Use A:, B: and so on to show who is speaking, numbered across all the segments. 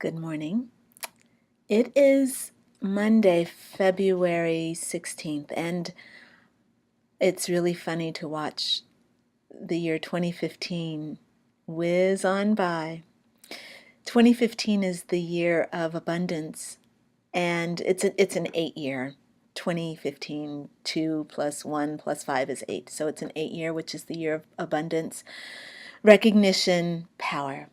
A: Good morning. It is Monday, February 16th, and it's really funny to watch the year 2015 whiz on by. 2015 is the year of abundance, and it's an 8 year. 2015, 2 plus 1 plus 5 is 8. So it's an 8 year, which is the year of abundance, recognition, power.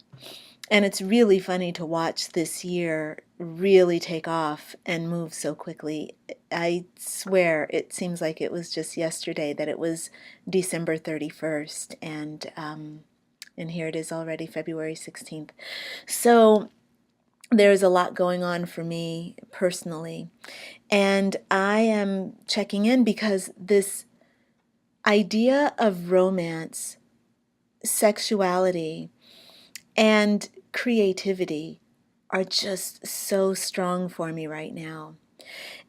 A: And it's really funny to watch this year really take off and move so quickly. I swear it seems like it was just yesterday that it was December 31st, and here it is already February 16th. So there's a lot going on for me personally, and I am checking in because this idea of romance, sexuality, and creativity are just so strong for me right now.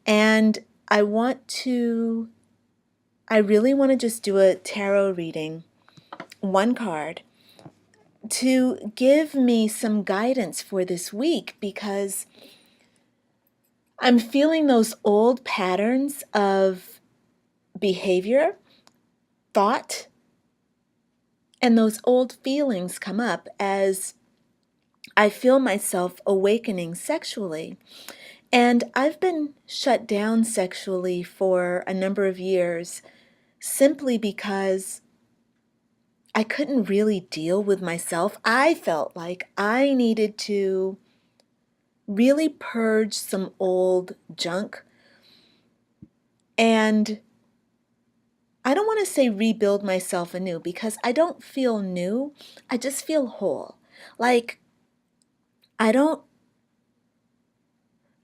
A: And I really want to just do a tarot reading, one card, to give me some guidance for this week because I'm feeling those old patterns of behavior, thought, and those old feelings come up as I feel myself awakening sexually. And I've been shut down sexually for a number of years simply because I couldn't really deal with myself. I felt like I needed to really purge some old junk. And I don't want to say rebuild myself anew because I don't feel new. I just feel whole. Like I don't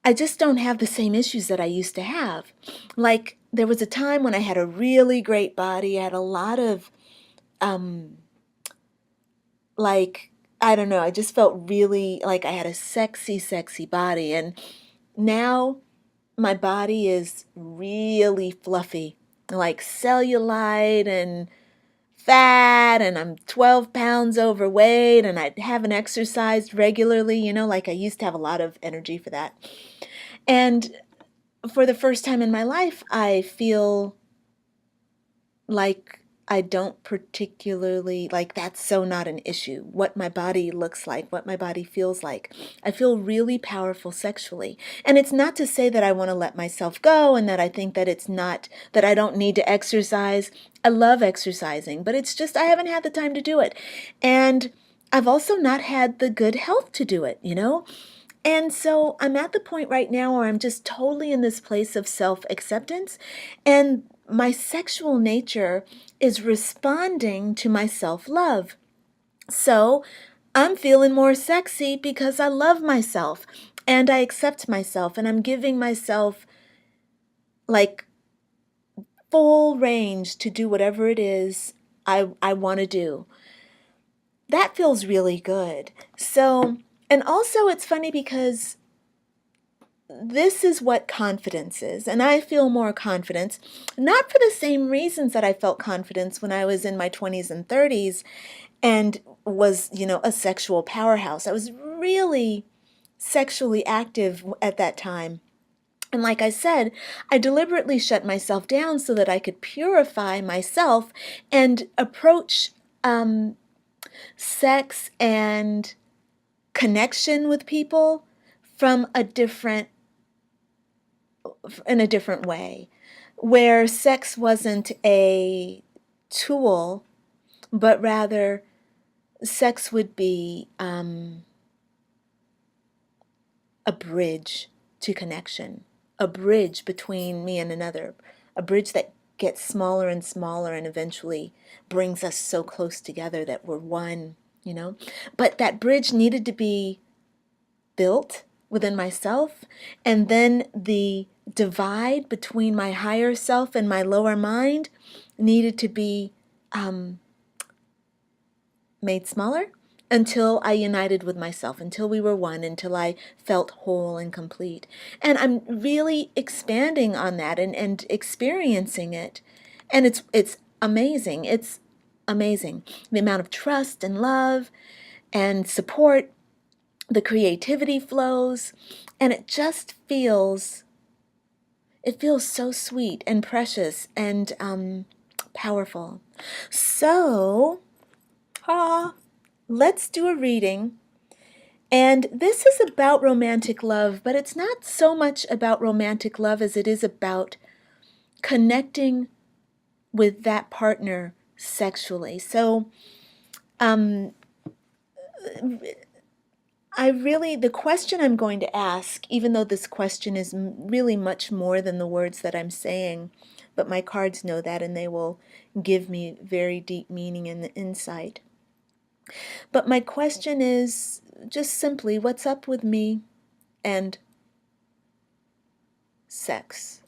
A: I just don't have the same issues that I used to have. Like there was a time when I had a really great body. I had a lot of um like I don't know, I just felt really like I had a sexy body, and now my body is really fluffy, like cellulite and fat, and I'm 12 pounds overweight, and I haven't exercised regularly, like I used to have a lot of energy for that. And for the first time in my life, I feel like I don't particularly, like that's so not an issue. What my body looks like, what my body feels like. I feel really powerful sexually. And it's not to say that I want to let myself go and that I think that it's not, that I don't need to exercise. I love exercising, but it's just I haven't had the time to do it. And I've also not had the good health to do it. And so I'm at the point right now where I'm just totally in this place of self-acceptance, and my sexual nature is responding to my self-love. So I'm feeling more sexy because I love myself and I accept myself, and I'm giving myself like full range to do whatever it is I want to do. That feels really good. So, and also it's funny because this is what confidence is. And I feel more confidence, not for the same reasons that I felt confidence when I was in my 20s and 30s and was, a sexual powerhouse. I was really sexually active at that time. And like I said, I deliberately shut myself down so that I could purify myself and approach sex and connection with people from in a different way, where sex wasn't a tool, but rather sex would be a bridge to connection, a bridge between me and another, a bridge that gets smaller and smaller and eventually brings us so close together that we're one. But that bridge needed to be built within myself, and then the divide between my higher self and my lower mind needed to be made smaller until I united with myself, until we were one, until I felt whole and complete. And I'm really expanding on that and experiencing it. And it's amazing. It's amazing. The amount of trust and love and support the creativity flows, and it feels so sweet and precious and powerful. So, let's do a reading. And this is about romantic love, but it's not so much about romantic love as it is about connecting with that partner sexually. So, the question I'm going to ask, even though this question is really much more than the words that I'm saying, but my cards know that and they will give me very deep meaning and insight. But my question is just simply, what's up with me and sex?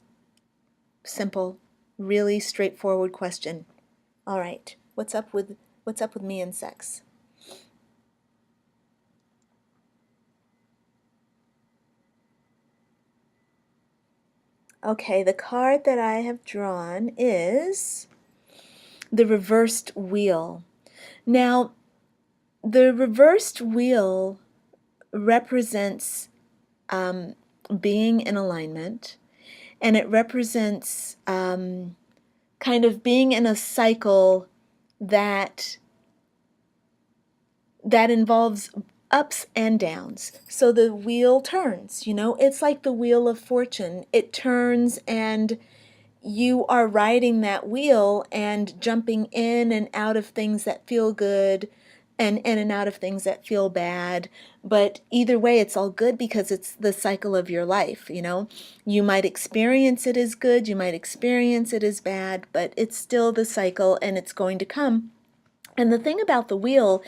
A: Simple, really straightforward question. All right, what's up with me and sex? Okay, the card that I have drawn is the reversed wheel. Now, the reversed wheel represents being in alignment, and it represents kind of being in a cycle that involves ups and downs. So the wheel turns, it's like the wheel of fortune. It turns and you are riding that wheel and jumping in and out of things that feel good and in and out of things that feel bad. But either way, it's all good because it's the cycle of your life, You might experience it as good, you might experience it as bad, but it's still the cycle and it's going to come. And the thing about the wheel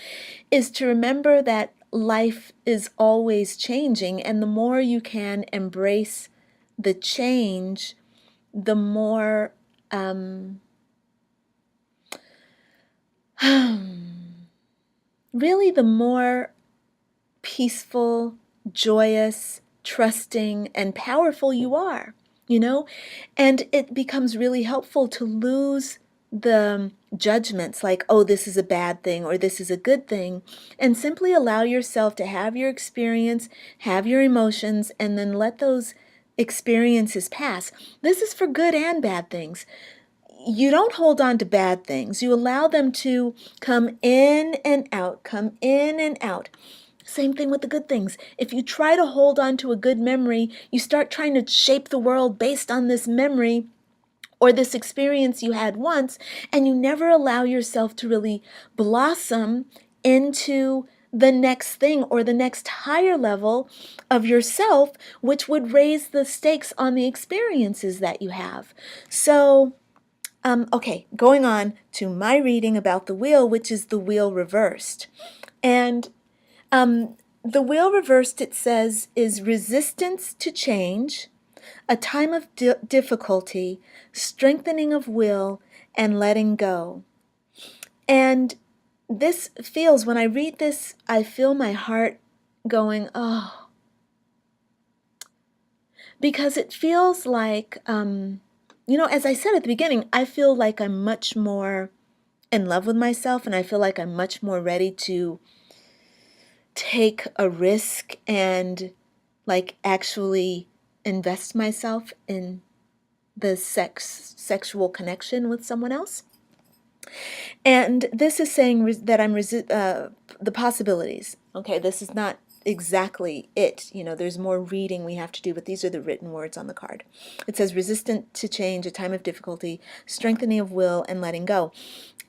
A: is to remember that life is always changing, and the more you can embrace the change, the more really the more peaceful, joyous, trusting, and powerful you are, And it becomes really helpful to lose the judgments like, oh, this is a bad thing or this is a good thing, and simply allow yourself to have your experience, have your emotions, and then let those experiences pass. This is for good and bad things. You don't hold on to bad things. You allow them to come in and out, come in and out. Same thing with the good things. If you try to hold on to a good memory, you start trying to shape the world based on this memory or this experience you had once, and you never allow yourself to really blossom into the next thing or the next higher level of yourself, which would raise the stakes on the experiences that you have. So, okay, going on to my reading about the wheel, which is the wheel reversed. And the wheel reversed, it says, is resistance to change, a time of difficulty, strengthening of will, and letting go. And this feels, when I read this, I feel my heart going, oh, because it feels like, as I said at the beginning, I feel like I'm much more in love with myself, and I feel like I'm much more ready to take a risk and like actually invest myself in the sexual connection with someone else. And this is saying that I'm the possibilities. Okay, this is not exactly it. There's more reading we have to do, but these are the written words on the card. It says resistant to change, a time of difficulty, strengthening of will, and letting go.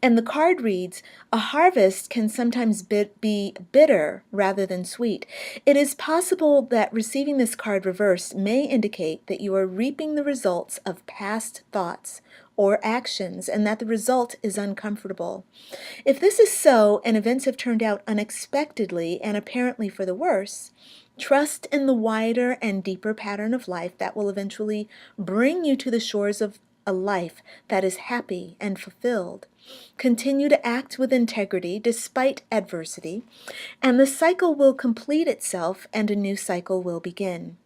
A: And the card reads, a harvest can sometimes be bitter rather than sweet. It is possible that receiving this card reversed may indicate that you are reaping the results of past thoughts or actions, and that the result is uncomfortable. If this is so, and events have turned out unexpectedly and apparently for the worse, trust in the wider and deeper pattern of life that will eventually bring you to the shores of a life that is happy and fulfilled. Continue to act with integrity despite adversity, and the cycle will complete itself and a new cycle will begin.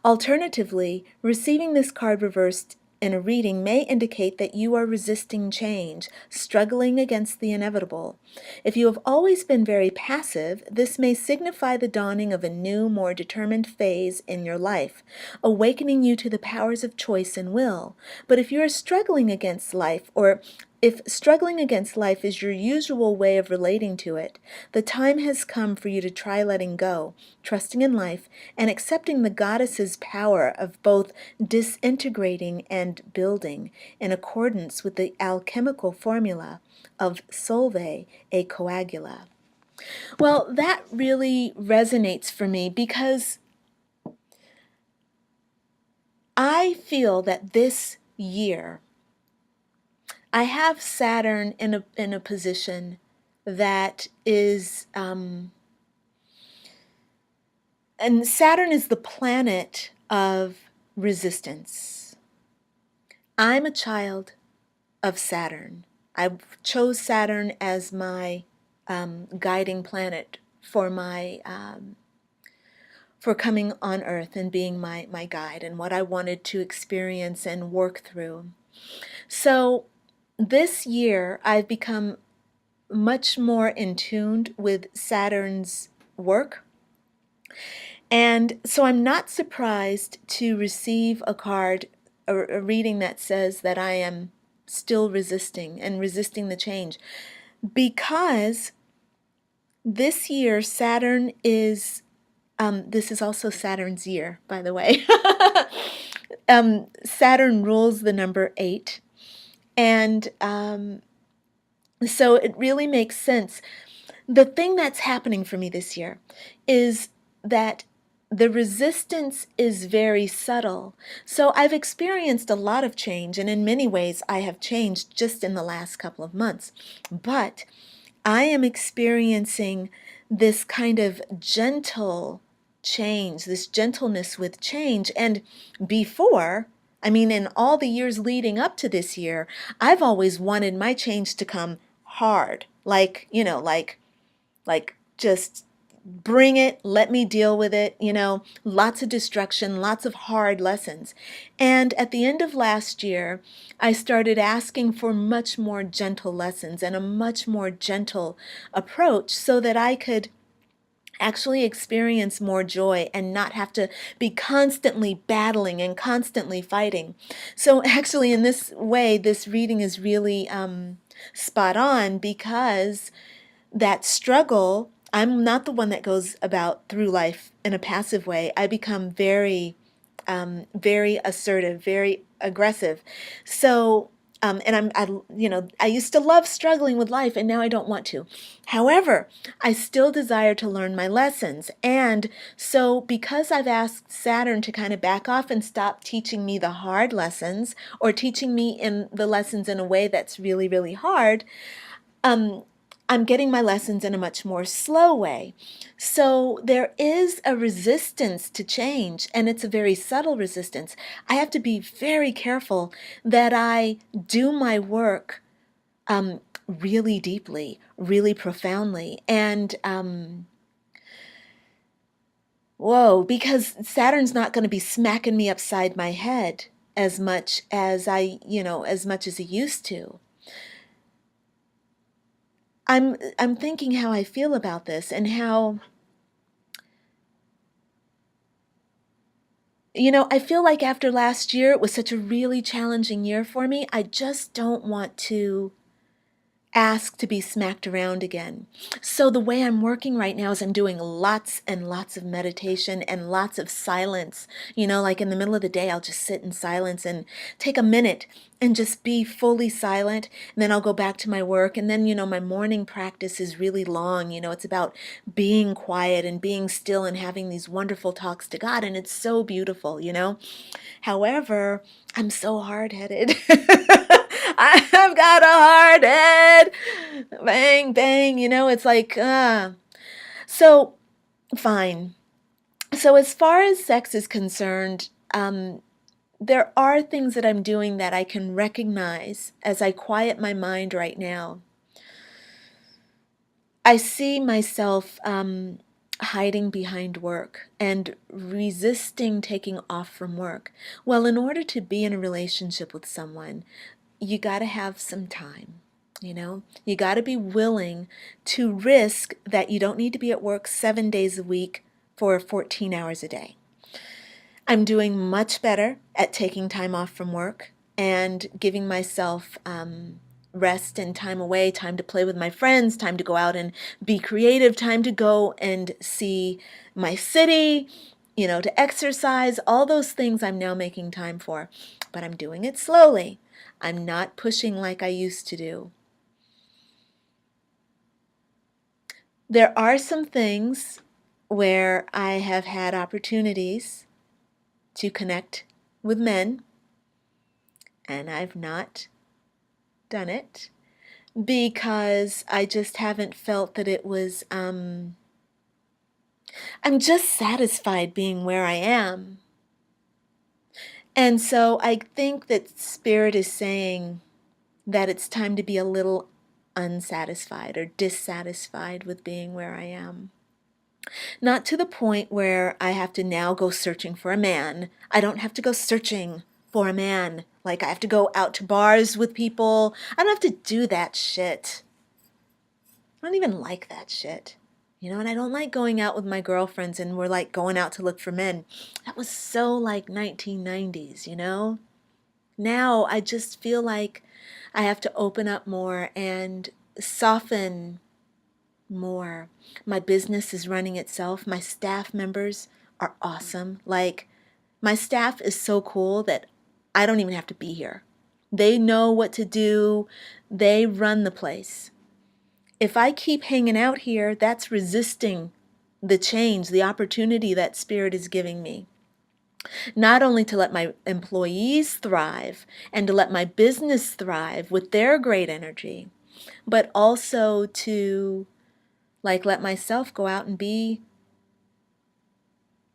A: Alternatively, receiving this card reversed in a reading may indicate that you are resisting change, struggling against the inevitable. If you have always been very passive, this may signify the dawning of a new, more determined phase in your life, awakening you to the powers of choice and will. But if you are struggling against life, or if struggling against life is your usual way of relating to it, the time has come for you to try letting go, trusting in life, and accepting the goddess's power of both disintegrating and building in accordance with the alchemical formula of solve e coagula. Well, that really resonates for me because I feel that this year I have Saturn in a position that is, and Saturn is the planet of resistance. I'm a child of Saturn. I chose Saturn as my guiding planet for my for coming on Earth and being my guide and what I wanted to experience and work through. So this year, I've become much more in tune with Saturn's work. And so I'm not surprised to receive a card, a reading that says that I am still resisting and resisting the change. Because this year, Saturn is, this is also Saturn's year, by the way. Saturn rules the number 8. And so it really makes sense. The thing that's happening for me this year is that the resistance is very subtle. So I've experienced a lot of change, and in many ways I have changed just in the last couple of months. But I am experiencing this kind of gentle change, this gentleness with change. And before, I mean, in all the years leading up to this year, I've always wanted my change to come hard, like, like just bring it, let me deal with it, lots of destruction, lots of hard lessons. And at the end of last year, I started asking for much more gentle lessons and a much more gentle approach so that I could actually experience more joy and not have to be constantly battling and constantly fighting. So actually, in this way, this reading is really spot on, because that struggle, I'm not the one that goes about through life in a passive way. I become very, very assertive, very aggressive. So, and I used to love struggling with life, and now I don't want to. However, I still desire to learn my lessons. And so because I've asked Saturn to kind of back off and stop teaching me the hard lessons, or teaching me in the lessons in a way that's really, really hard, I'm getting my lessons in a much more slow way. So there is a resistance to change, and it's a very subtle resistance. I have to be very careful that I do my work really deeply, really profoundly. And because Saturn's not going to be smacking me upside my head as much as as much as he used to. I'm thinking how I feel about this, and how, I feel like after last year, it was such a really challenging year for me. I just don't want to ask to be smacked around again. So the way I'm working right now is I'm doing lots and lots of meditation and lots of silence. Like in the middle of the day, I'll just sit in silence and take a minute and just be fully silent. And then I'll go back to my work. And then, my morning practice is really long. It's about being quiet and being still and having these wonderful talks to God. And it's so beautiful. However, I'm so hard-headed. I've got a hard head. Bang, bang. It's like, So, fine. So as far as sex is concerned, there are things that I'm doing that I can recognize as I quiet my mind right now. I see myself hiding behind work and resisting taking off from work. Well, in order to be in a relationship with someone, you got to have some time. You got to be willing to risk that you don't need to be at work 7 days a week for 14 hours a day. I'm doing much better at taking time off from work and giving myself rest and time away, time to play with my friends, time to go out and be creative, time to go and see my city, to exercise, all those things I'm now making time for. But I'm doing it slowly. I'm not pushing like I used to do. There are some things where I have had opportunities to connect with men, and I've not done it because I just haven't felt that it was, I'm just satisfied being where I am. And so I think that Spirit is saying that it's time to be a little unsatisfied or dissatisfied with being where I am. Not to the point where I have to now go searching for a man. I don't have to go searching for a man. Like I have to go out to bars with people. I don't have to do that shit. I don't even like that shit. And I don't like going out with my girlfriends and we're like going out to look for men. That was so like 1990s, Now I just feel like I have to open up more and soften more. My business is running itself. My staff members are awesome. Like, my staff is so cool that I don't even have to be here. They know what to do. They run the place. If I keep hanging out here, that's resisting the change, the opportunity that Spirit is giving me. Not only to let my employees thrive and to let my business thrive with their great energy, but also to let myself go out and be,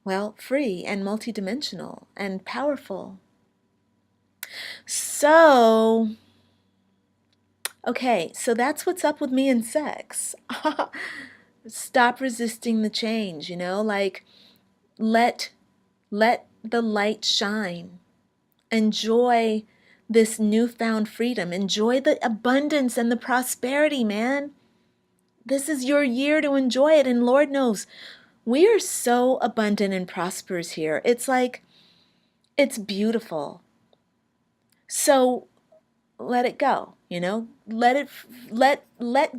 A: well, free and multidimensional and powerful. So, okay, so that's what's up with me and sex. Stop resisting the change, let the light shine. Enjoy this newfound freedom. Enjoy the abundance and the prosperity, man. This is your year to enjoy it, and Lord knows, we are so abundant and prosperous here. It's beautiful. So let it go, let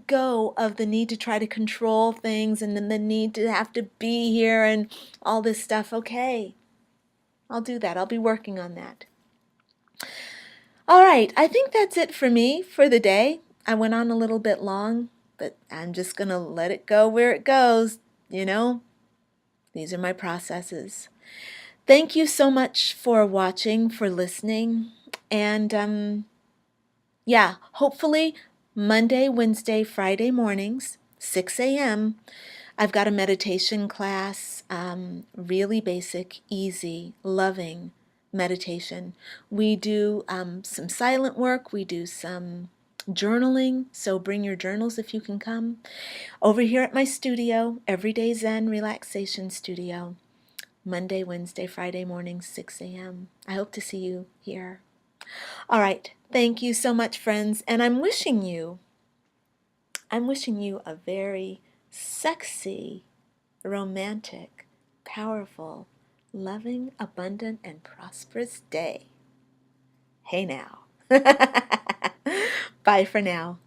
A: go of the need to try to control things and then the need to have to be here and all this stuff. Okay, I'll do that. I'll be working on that. All right, I think that's it for me for the day. I went on a little bit long, but I'm just going to let it go where it goes, These are my processes. Thank you so much for watching, for listening, and yeah, hopefully Monday, Wednesday, Friday mornings, 6 a.m., I've got a meditation class, really basic, easy, loving meditation. We do some silent work. We do some journaling, so bring your journals if you can come. Over here at my studio, Everyday Zen Relaxation Studio, Monday, Wednesday, Friday mornings, 6 a.m. I hope to see you here. All right. Thank you so much, friends. And I'm wishing you a very sexy, romantic, powerful, loving, abundant, and prosperous day. Hey now. Bye for now.